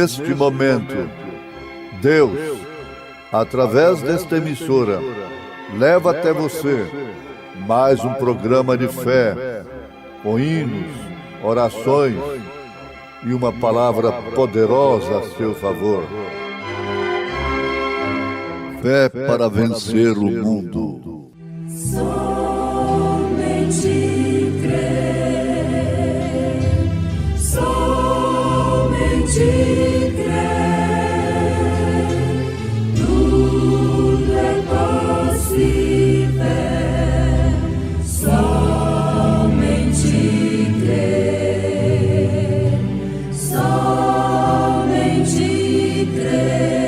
neste momento, Deus, através desta emissora, leva até você mais um programa de fé, com hinos, orações e uma palavra poderosa a seu favor. Fé para vencer o mundo. Somente crer, somente crer, tudo é possível. Somente crer, somente crer,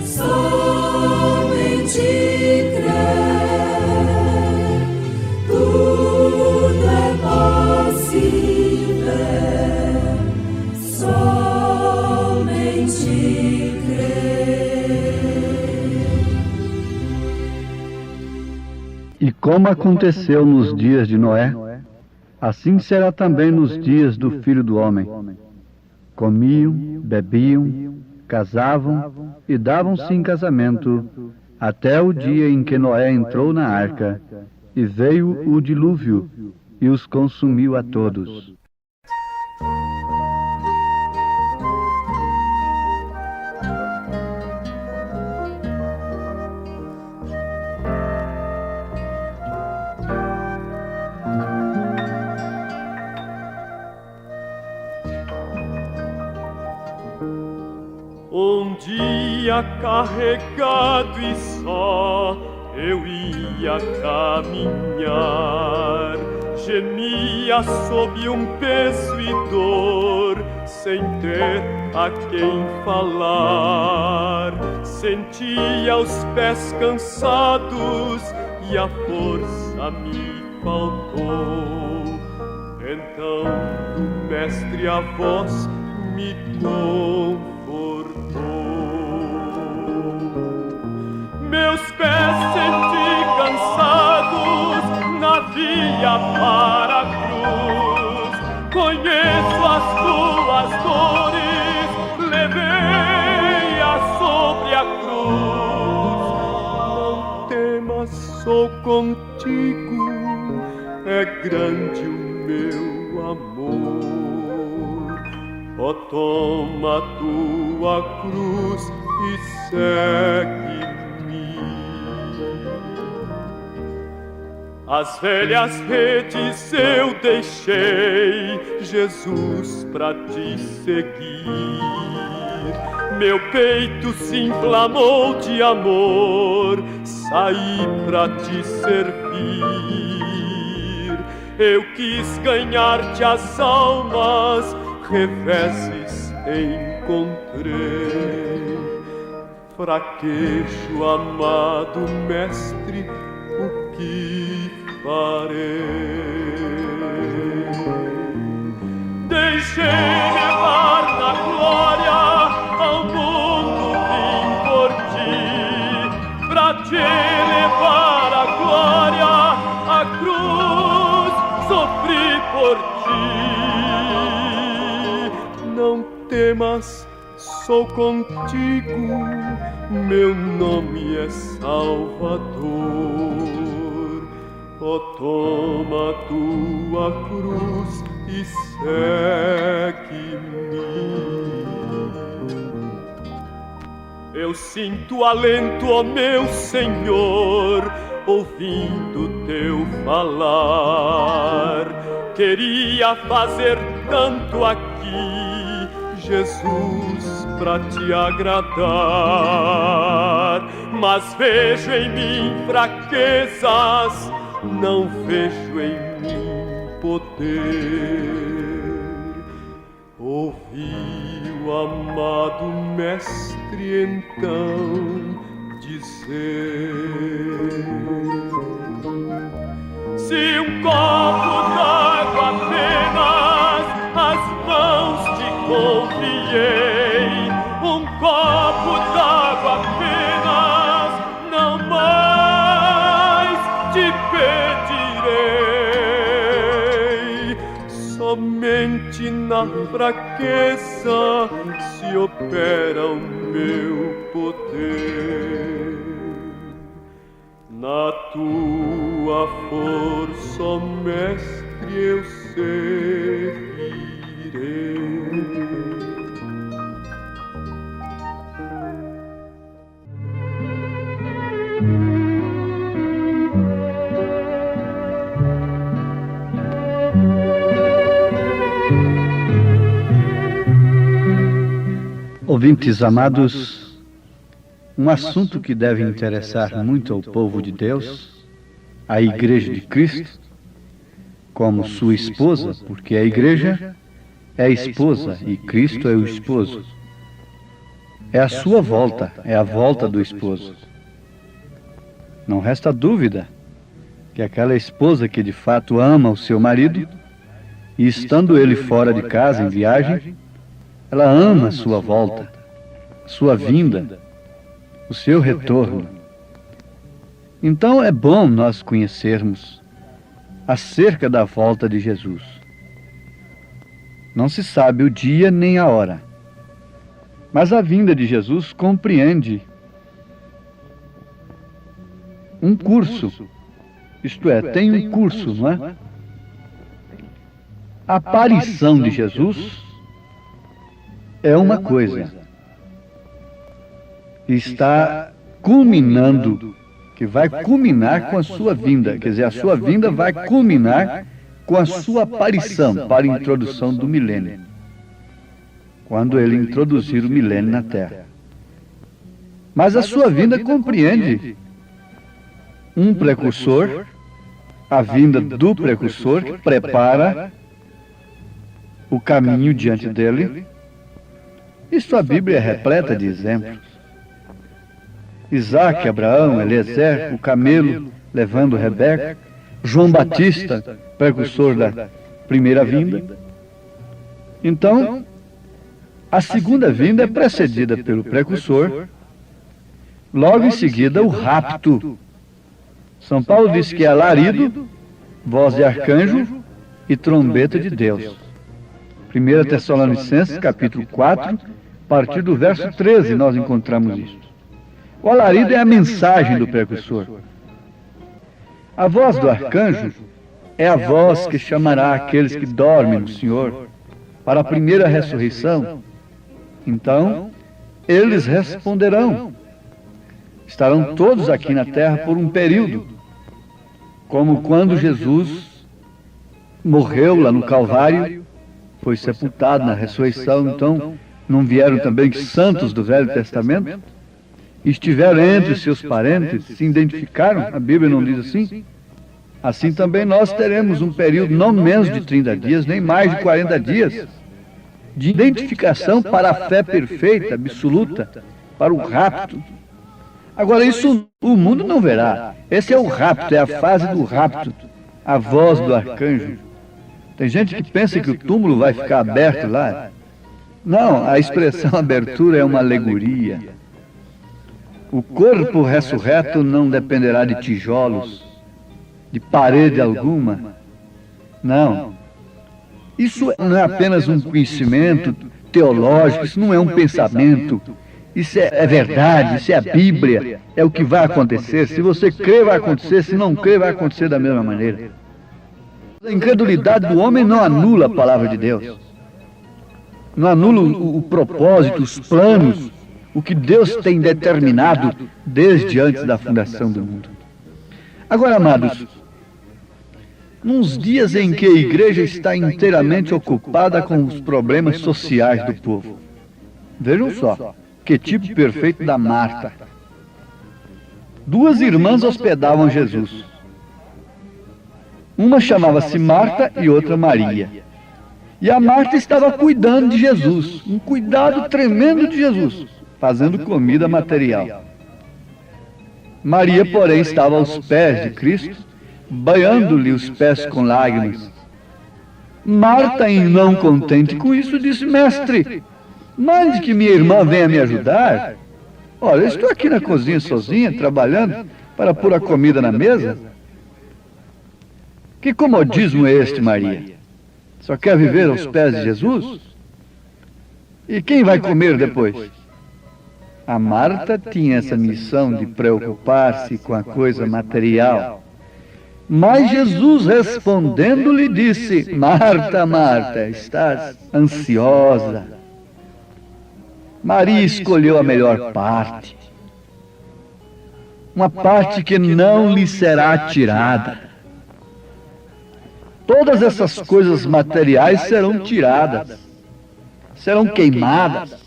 somente crer, tudo é possível. Somente crer. E como aconteceu nos dias de Noé, assim será também nos dias do Filho do Homem. Comiam, bebiam, casavam e davam-se em casamento, até o dia em que Noé entrou na arca, e veio o dilúvio, e os consumiu a todos. Um dia carregado e só eu ia caminhar, gemia sob um peso e dor, sem ter a quem falar. Sentia os pés cansados e a força me faltou. Então do mestre a voz me confortou. Meus pés senti cansados na via para a cruz. Conheço as tuas dores, levei-as sobre a cruz. Não temas, sou contigo, é grande o meu amor. Ó, toma tua cruz e segue-me. As velhas redes eu deixei, Jesus, pra te seguir. Meu peito se inflamou de amor, saí pra te servir. Eu quis ganhar-te as almas, reveses encontrei. Fraquejo, amado mestre, o que farei? Deixei levar na glória, ao mundo vim por ti, pra te levar a glória, a cruz sofri por ti. Não temas, sou contigo, meu nome é Salvador. Ó, toma tua cruz e segue-me. Eu sinto alento, ó meu Senhor, ouvindo teu falar. Queria fazer tanto aqui, Jesus, pra te agradar, mas vejo em mim fraquezas, não vejo em mim poder. Ouvi o amado mestre então dizer: se um copo d'água apenas as mãos te confiei, um copo d'água apenas, não mais te pedirei. Somente na fraqueza se opera o meu poder. Na tua força, ó Mestre, eu seguirei. Ouvintes amados, um assunto que deve interessar muito ao povo de Deus, à Igreja de Cristo, como sua esposa, porque a Igreja é a esposa e Cristo é o esposo. É a sua volta, é a volta do esposo. Não resta dúvida que aquela esposa que de fato ama o seu marido, e estando ele fora de casa em viagem, ela ama a sua volta, sua vinda, o seu retorno. Então é bom nós conhecermos acerca da volta de Jesus. Não se sabe o dia nem a hora, mas a vinda de Jesus compreende um curso, isto é, tem um curso, não é? A aparição de Jesus é uma coisa, está culminando, que vai culminar com a sua vinda, quer dizer, a sua vinda vai culminar com a sua aparição para a introdução do milênio, quando ele introduzir o milênio na Terra. Mas a sua vinda compreende um precursor, a vinda do precursor que prepara o caminho diante dele. Isso a Bíblia é repleta de exemplos. Isaac, Abraão, Eliezer, o camelo levando Rebeca, João Batista, precursor da primeira vinda. Então, a segunda vinda é precedida pelo precursor, logo em seguida o rapto. São Paulo diz que é alarido, voz de arcanjo e trombeta de Deus. 1 Tessalonicenses, capítulo 4, a partir do verso 13, nós encontramos isso. O alarido é a mensagem do precursor. A voz do arcanjo é a voz que chamará aqueles que dormem no Senhor para a primeira ressurreição. Então, eles responderão. Estarão todos aqui na terra por um período, como quando Jesus morreu lá no Calvário, foi sepultado na ressurreição. Então, não vieram também santos do Velho Testamento? Estiveram entre os seus parentes, se identificaram? A Bíblia não diz assim? Assim também nós teremos um período não menos de 30 dias, nem mais de 40 dias, de identificação para a fé perfeita, absoluta, para o rapto. Agora, isso o mundo não verá. Esse é o rapto, é a fase do rapto, a voz do arcanjo. Tem gente que pensa que o túmulo vai ficar aberto lá. Não, a expressão abertura é uma alegoria. O corpo ressurreto não dependerá de tijolos, de parede alguma. Não. Isso não é apenas um conhecimento teológico, isso não é um pensamento. Isso é verdade, isso é a Bíblia, é o que vai acontecer. Se você crê, vai acontecer, se não crê, vai acontecer da mesma maneira. A incredulidade do homem não anula a palavra de Deus. Não anula o propósito, os planos, o que Deus tem determinado desde antes da fundação do mundo. Agora, amados, nos dias em que a igreja está inteiramente ocupada com os problemas sociais do povo, vejam só, que tipo perfeito da Marta. Duas irmãs hospedavam Jesus. Uma chamava-se Marta e outra Maria. E a Marta estava cuidando de Jesus, um cuidado tremendo de Jesus, fazendo comida material. Maria, porém, estava aos pés de Cristo, banhando-lhe os pés com lágrimas. Marta, em não contente com isso, disse: Mestre, mande que minha irmã venha me ajudar. Olha, eu estou aqui na cozinha sozinha, trabalhando para pôr a comida na mesa. Que comodismo é este, Maria? Só quer viver aos pés de Jesus? E quem vai comer depois? A Marta tinha essa missão de preocupar-se com a coisa material. Mas Jesus, respondendo, lhe disse: Marta, Marta, estás ansiosa. Maria escolheu a melhor parte, uma parte que não lhe será tirada. Todas essas coisas materiais serão tiradas, serão queimadas.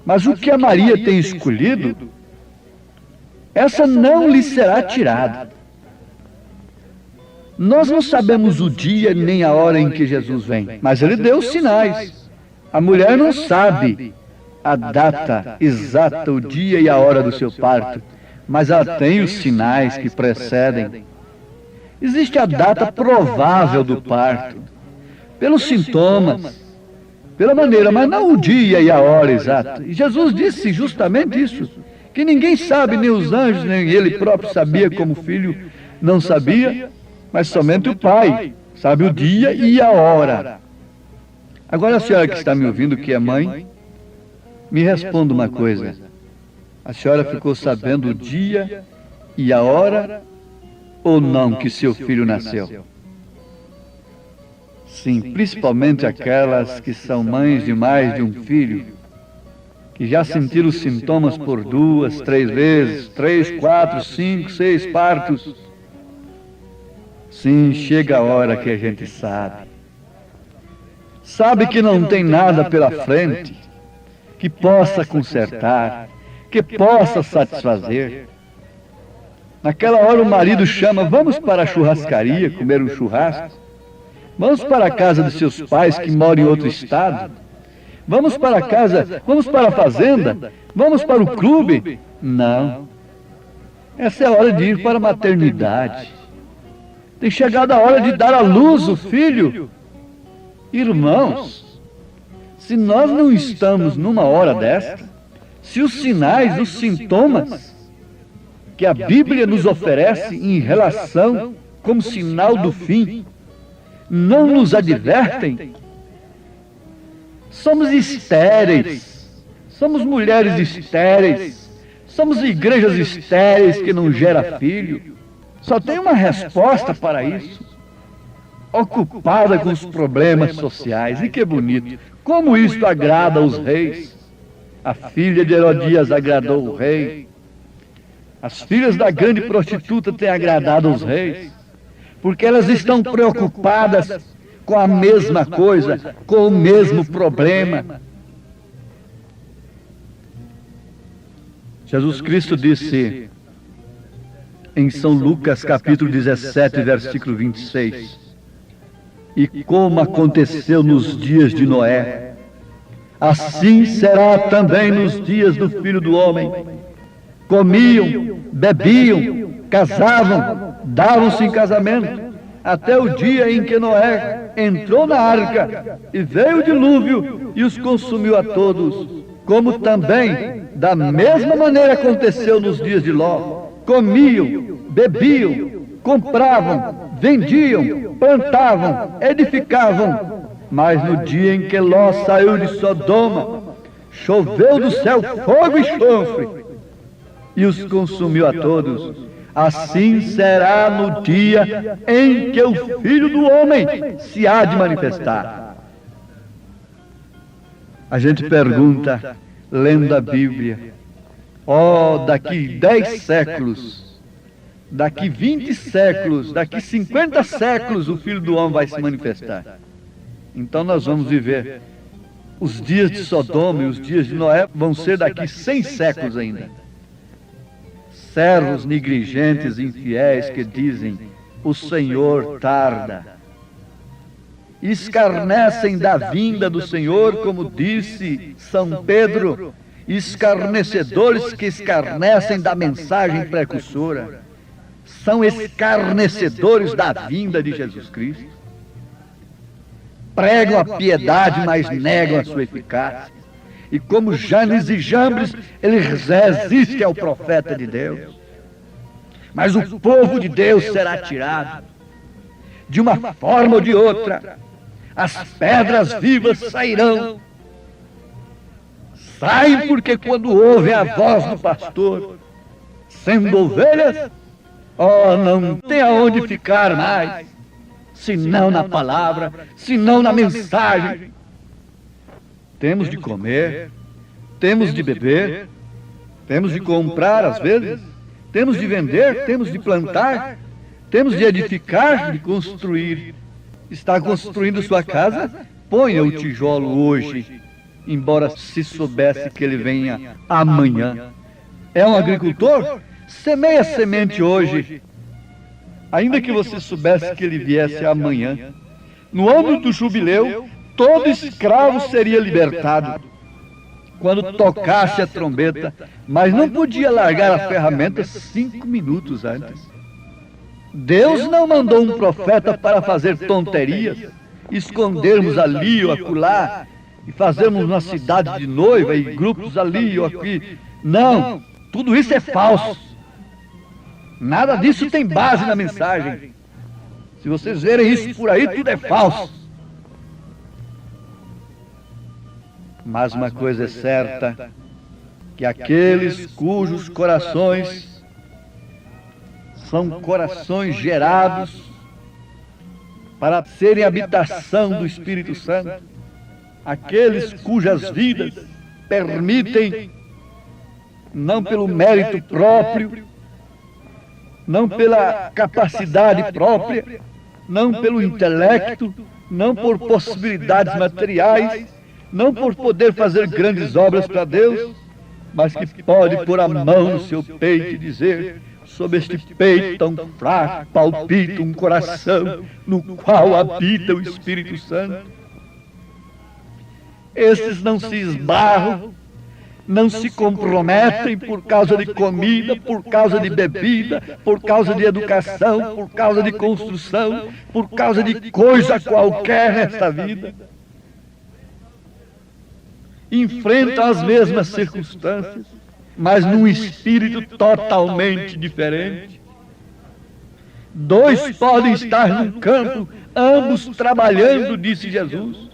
Mas o que a Maria tem escolhido, essa não lhe será tirada. Nós não sabemos o dia nem a hora em que Jesus vem, mas ele deu sinais. A mulher não sabe a data exata, o dia e a hora do seu parto, mas ela tem os sinais que precedem. Existe a data provável do parto, pelos sintomas, pela maneira, mas não o dia e a hora exata. E Jesus disse justamente isso, que ninguém sabe, nem os anjos, nem ele próprio sabia, como o filho não sabia, mas somente o Pai sabe o dia e a hora. Agora a senhora que está me ouvindo, que é mãe, me responda uma coisa. A senhora ficou sabendo o dia e a hora ou não que seu filho nasceu? Sim, principalmente aquelas que são mães de mais de um filho, que já sentiram os sintomas por 2, 3 vezes, 3, 4, 5, 6 partos. Sim, chega a hora que a gente sabe. Sabe que não tem nada pela frente que possa consertar, que possa satisfazer. Naquela hora o marido chama: vamos para a churrascaria comer um churrasco. Vamos para a casa dos seus pais que moram em outro estado. Vamos para a casa, vamos para a fazenda, vamos para o clube. Não. Essa é a hora de ir para a maternidade. Tem chegado a hora de dar à luz o filho. Irmãos, se nós não estamos numa hora desta, se os sinais, os sintomas que a Bíblia nos oferece em relação como sinal do fim, não nos advertem, somos estéreis, somos mulheres estéreis, somos igrejas estéreis que não geram filho. Só tem uma resposta para isso: ocupada com os problemas sociais. E que bonito, como isto agrada aos reis. A filha de Herodias agradou o rei, as filhas da grande prostituta têm agradado aos reis, porque elas estão preocupadas com a mesma coisa, com o mesmo problema. Jesus Cristo disse em São Lucas capítulo 17, versículo 26, e como aconteceu nos dias de Noé, assim será também nos dias do Filho do Homem. Comiam, bebiam, casavam, davam-se em casamento, até o dia em que Noé entrou na arca e veio o dilúvio e os consumiu a todos. Como também, da mesma maneira aconteceu nos dias de Ló. Comiam, bebiam, compravam, vendiam, plantavam, edificavam. Mas no dia em que Ló saiu de Sodoma, choveu do céu fogo e enxofre e os consumiu a todos. Assim será no dia em que o Filho do Homem se há de manifestar. A gente pergunta, lendo a Bíblia: daqui 10 séculos, daqui 20 séculos, daqui 50 séculos o Filho do Homem vai se manifestar. Então nós vamos viver os dias de Sodoma e os dias de Noé vão ser daqui 100 séculos ainda. Servos negligentes e infiéis que dizem: o Senhor tarda. Escarnecem da vinda do Senhor, como disse São Pedro, escarnecedores que escarnecem da mensagem precursora. São escarnecedores da vinda de Jesus Cristo. Pregam a piedade, mas negam a sua eficácia. E como Janes e Jambres, eles resistem ao profeta de Deus. Mas o povo de Deus será tirado, de uma forma ou de outra. as pedras vivas sairão. Saem porque quando ouvem a voz do pastor, sendo ovelhas, não tem aonde ficar mais, senão na palavra, senão na mensagem. Temos de comer, temos de beber, temos de comprar às vezes, temos de vender, temos de plantar, temos de edificar, de construir. Está construindo sua casa? Ponha o tijolo hoje, embora se soubesse que ele venha amanhã. É um agricultor? Semeia semente hoje, ainda que você soubesse que ele viesse amanhã. No ano do jubileu, todo escravo seria libertado quando tocasse a trombeta, mas não podia largar a ferramenta 5 minutos antes. Deus não mandou um profeta para fazer tonterias, escondermos ali ou acolá, e fazermos uma cidade de noiva e grupos ali ou aqui. Não, tudo isso é falso. Nada disso tem base na mensagem. Se vocês verem isso por aí, tudo é falso. Mas uma coisa é certa, que aqueles cujos corações são corações gerados para serem habitação do Espírito Santo, aqueles cujas vidas permitem, não pelo mérito próprio, não pela capacidade própria, não pelo intelecto, não por possibilidades materiais, não por poder fazer grandes obras para Deus, mas que pode pôr a mão no seu peito e dizer: sob este peito tão fraco palpita um coração no qual habita o Espírito Santo. Esses não se esbarram, não se comprometem por causa de comida, por causa de bebida, por causa de educação, por causa de construção, por causa de coisa qualquer nesta vida. Enfrentam as mesmas circunstâncias, mas num espírito totalmente diferente. Dois podem estar num campo, ambos trabalhando, disse Jesus.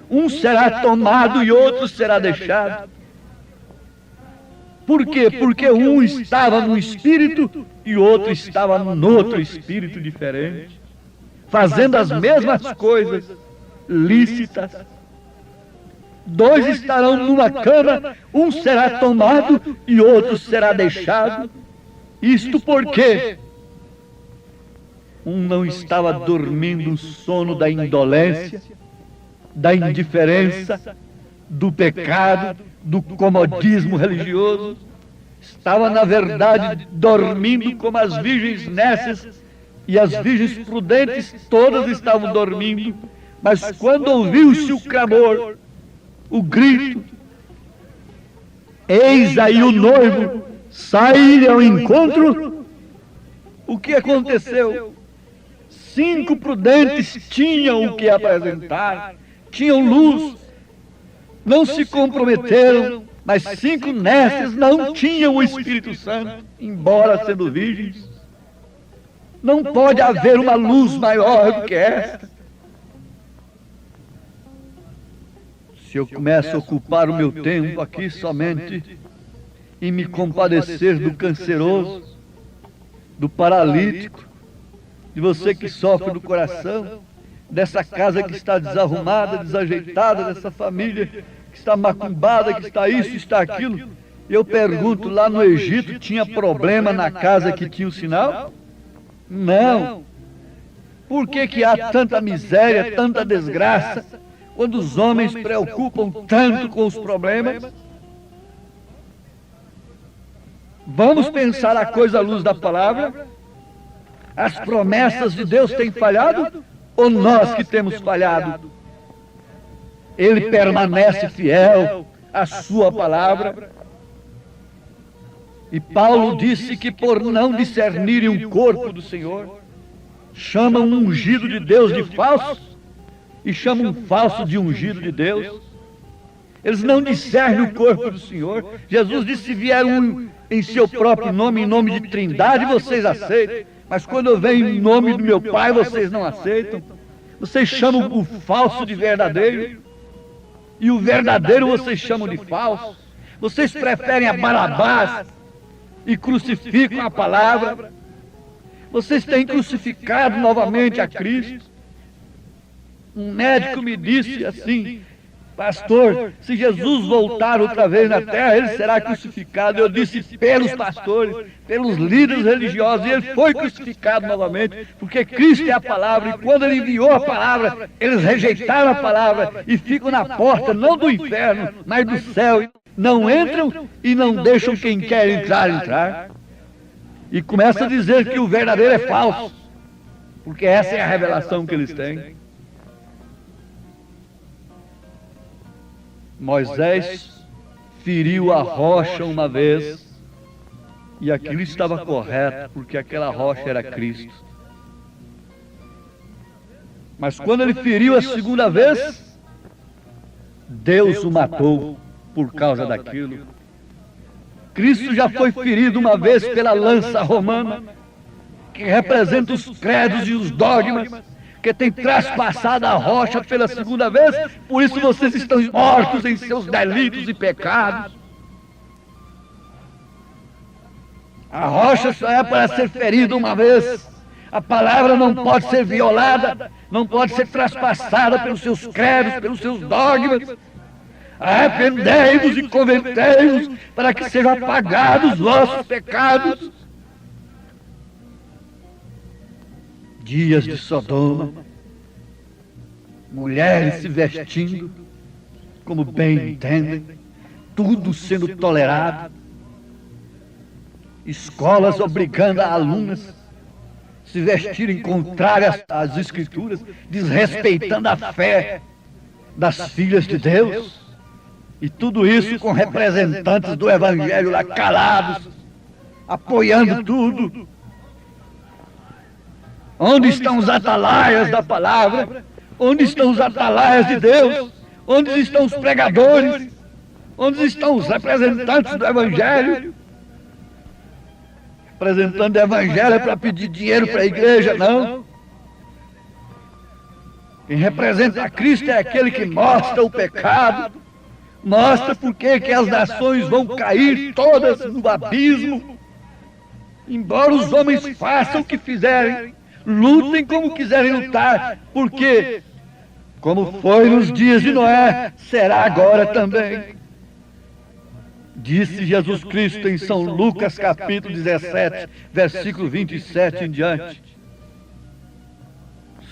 Um será tomado e outro será deixado. Por quê? Porque um estava num espírito e o outro estava num outro espírito diferente, fazendo as mesmas coisas lícitas. Dois estarão numa cama, um será tomado e outro será deixado. Isto porque um não estava dormindo o sono da indolência, da indiferença, do pecado, do comodismo religioso. Estava, na verdade, dormindo como as virgens nécias, e as virgens prudentes todas estavam dormindo. Mas quando ouviu-se o clamor, o grito, eis aí o noivo, sair ao encontro, o que aconteceu? 5 prudentes tinham o que apresentar, tinham luz, não se comprometeram, mas 5 nécias não tinham o Espírito Santo, embora sendo virgens. Não pode haver uma luz maior do que esta. Se eu começo a ocupar o meu tempo aqui somente em me compadecer do canceroso, do paralítico, de você que sofre do coração, dessa casa que está desarrumada, desajeitada, dessa família que está macumbada, que está isso, está aquilo. Eu pergunto, lá no Egito tinha problema na casa que tinha o sinal? Não. Por que há tanta miséria, tanta desgraça, quando os homens se preocupam tanto com os problemas? Vamos pensar a coisa à luz da palavra? As promessas de Deus têm falhado ou nós que temos falhado? Ele permanece fiel à sua palavra. E Paulo disse que por não discernirem o corpo do Senhor, chamam um ungido de Deus de falso e chamam um falso de ungido de Deus. Eles não discernem o corpo do Senhor. Jesus disse: se vier um em seu próprio nome, em nome de Trindade, vocês aceitam. Mas quando eu venho em nome do meu Pai, vocês não aceitam. Vocês chamam o falso de verdadeiro, e o verdadeiro vocês chamam de falso. Vocês preferem a Barabás e crucificam a palavra. Vocês têm crucificado novamente a Cristo. Um médico me disse assim: pastor, se Jesus voltar outra vez na terra, ele será crucificado. Eu disse: pelos pastores, pelos líderes religiosos. E ele foi crucificado novamente, porque Cristo é a palavra. E quando ele enviou a palavra, eles rejeitaram a palavra e ficam na porta, não do inferno, mas do céu. Não entram e não deixam quem quer entrar. E começa a dizer que o verdadeiro é falso, porque essa é a revelação que eles têm. Moisés feriu a rocha uma vez, e aquilo estava correto, porque aquela rocha era Cristo. Mas quando ele feriu a segunda vez, Deus o matou por causa daquilo. Cristo já foi ferido uma vez pela lança romana, que representa os credos e os dogmas, que tem traspassado a rocha pela segunda vez. Por isso vocês estão mortos em seus delitos e pecados. A rocha só é para ser ferida uma vez. A palavra não pode ser violada, não pode ser traspassada pelos seus credos, pelos seus dogmas. Arrependei-vos e convertei-vos, para que sejam apagados os vossos pecados. Dias de Sodoma, mulheres se vestindo como bem entendem, tudo sendo tolerado, escolas obrigando a alunas a se vestirem contrárias às Escrituras, desrespeitando a fé das filhas de Deus. E tudo isso com representantes do Evangelho lá calados, apoiando tudo. Onde estão os atalaias da palavra? Onde estão os atalaias de Deus? Onde estão os pregadores? Onde estão os representantes do Evangelho? Representando o Evangelho é para pedir dinheiro para a igreja, não. Quem representa a Cristo é aquele que mostra o pecado, mostra por que as nações vão cair todas no abismo. Embora os homens façam o que fizerem, lutem como quiserem lutar, porque, como foi nos dias de Noé, será agora também. Disse Jesus Cristo em São Lucas capítulo 17, versículo 27 em diante: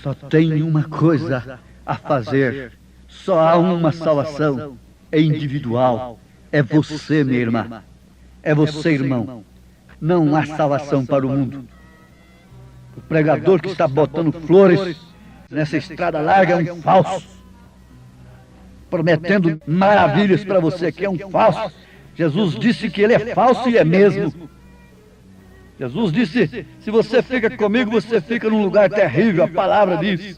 só tem uma coisa a fazer, só há uma salvação, é individual, é você, minha irmã, é você, irmão. Não há salvação para o mundo. O pregador que está botando flores nessa estrada larga é um falso, prometendo maravilhas para você, que é um falso. Jesus disse que ele é falso e é mesmo. Jesus disse: se você fica comigo, você fica num lugar terrível. A palavra diz: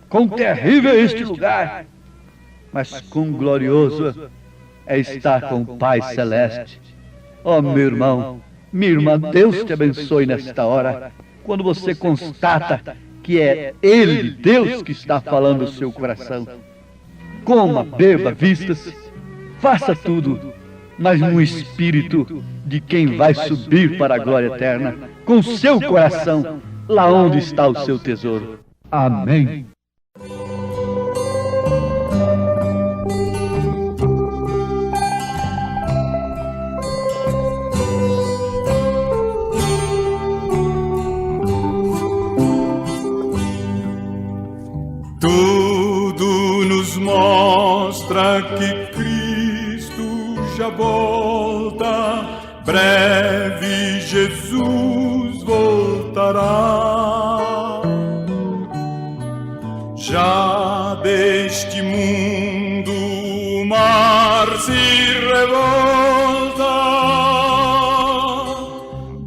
quão terrível é este lugar, mas quão glorioso é estar com o Pai Celeste. Oh, meu irmão, minha irmã, Deus te abençoe nesta hora, quando você constata que é Ele, Deus, que está falando no seu coração. Coma, beba, vista-se, faça tudo, mas no espírito de quem vai subir para a glória eterna, com seu coração, lá onde está o seu tesouro. Amém. Tudo nos mostra que Cristo já volta, breve Jesus voltará. Já deste mundo o mar se revolta,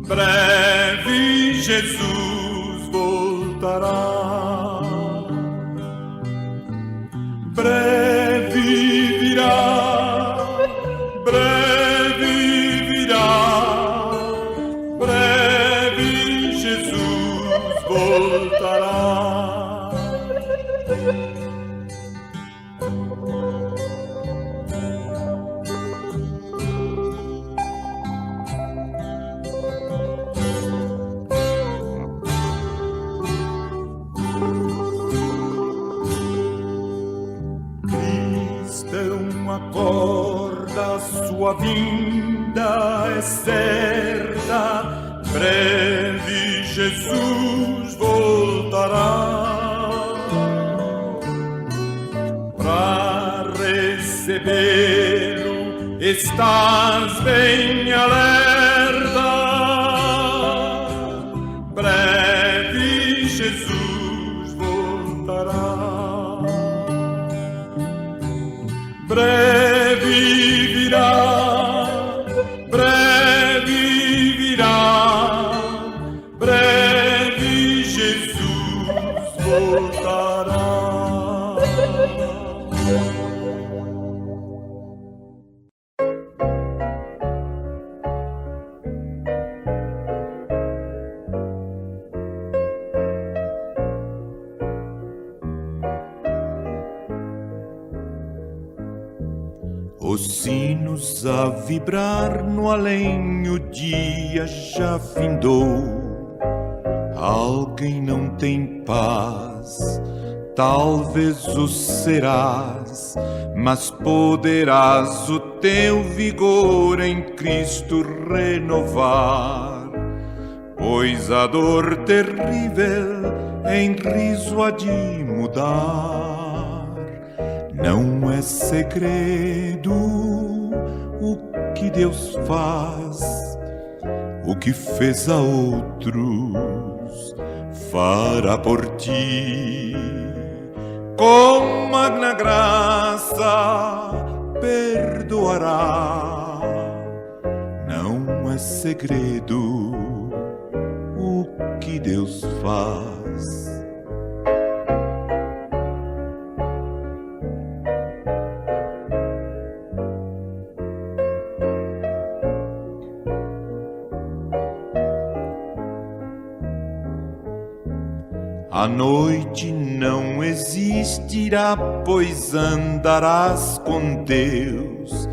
breve Jesus voltará. Breve virá, breve virá, breve Jesus voltará. tua vinda é certa, breve Jesus voltará. Para recebê-lo estás bem alerta, breve Jesus voltará. Breve virá, breve virá, breve Jesus voltará. Os sinos a vibrar no além, o dia já findou. Alguém não tem paz, talvez o serás, mas poderás o teu vigor em Cristo renovar. Pois a dor terrível em riso há de mudar. Não é segredo o que Deus faz, o que fez a outros fará por ti. Com magna graça perdoará. Não é segredo o que Deus faz. A noite não existirá, pois andarás com Deus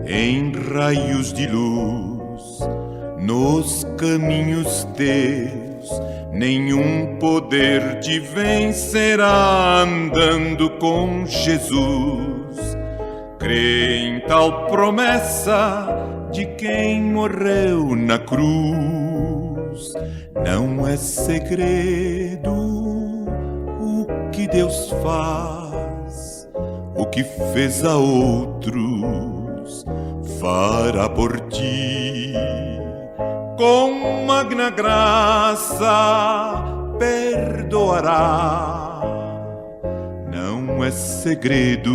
em raios de luz, nos caminhos teus. Nenhum poder te vencerá andando com Jesus. Crê em tal promessa de quem morreu na cruz. Não é segredo o que Deus faz, o que fez a outros fará por ti. Com magna graça perdoará. Não é segredo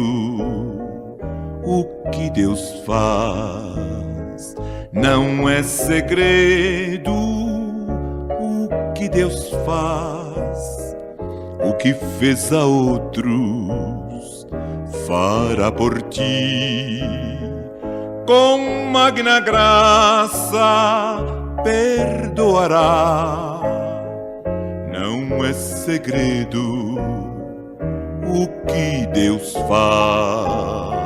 o que Deus faz. Não é segredo o que Deus faz, o que fez a outros fará por ti. Com magna graça perdoará. Não é segredo o que Deus faz.